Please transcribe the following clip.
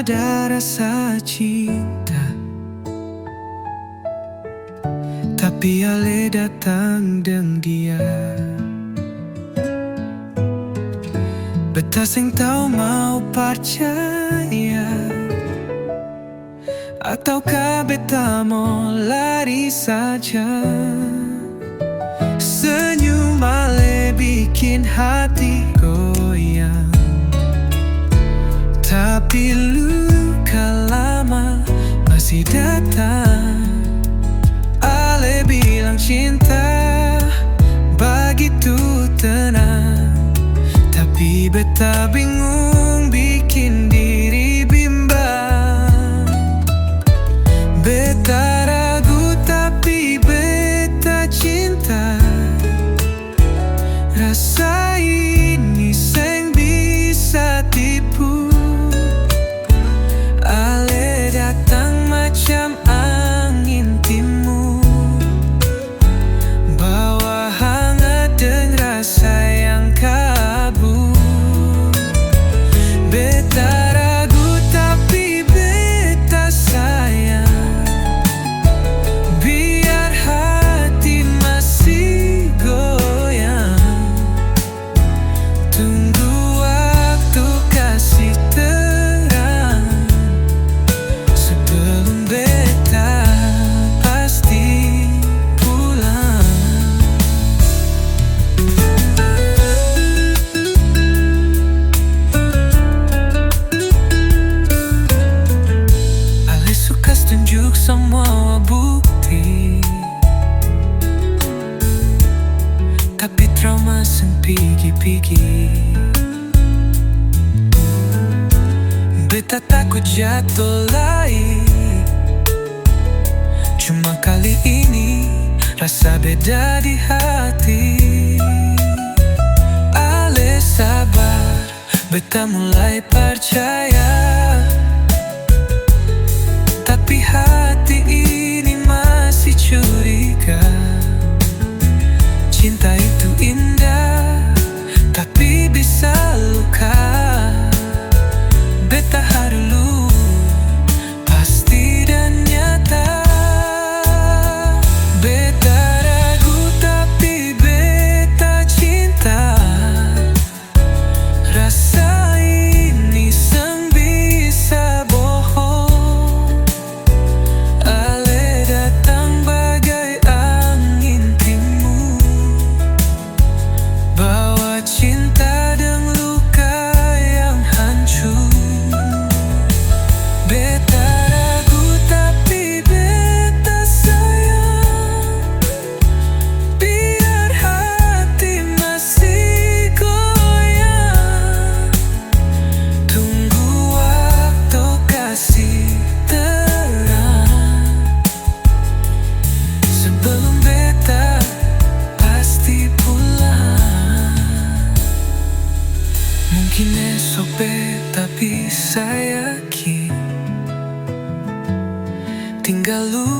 ada rasa cinta, tapi Ale datang dengan dia. Beta sing tau mau percaya, ataukah beta mau lari saja? Senyum Ale bikin hati goyang, tapi luka lama masih datang. Ale bilang cinta begitu tenang, tapi beta bingung bikin diri bimbang. Beta ragu tapi beta cinta, rasa ini seng bisa tipu. Ale datang macam angin timur, bawa hangat dan rasa yang kabur. Beta ragu tapi beta sayang, biar hati masih goyang. Tunggu waktu kasih terang, sebelum beta pasti pulang. Ale suka tunjuk semua bukti, tapi trauma seng pigi-pigi. Beta takut jatuh lagi, cuma kali ini rasa beda di hati. Ale sabar, beta mulai percaya, tapi hati ini masih curiga. Cinta itu indah, tapi bisa luka. Beta dulu pasti dan nyata. Beta ragu tapi beta cinta, rasa ini seng bisa bohong. Ale datang bagai angin timur, bawa cinta dan luka yang hancur. Beta ragu tapi beta sayang, biar hati masih goyang. Tunggu waktu kasih terang, sebelum beta pasti pulang. Mungkin esok beta bisa yakin, tinggal lu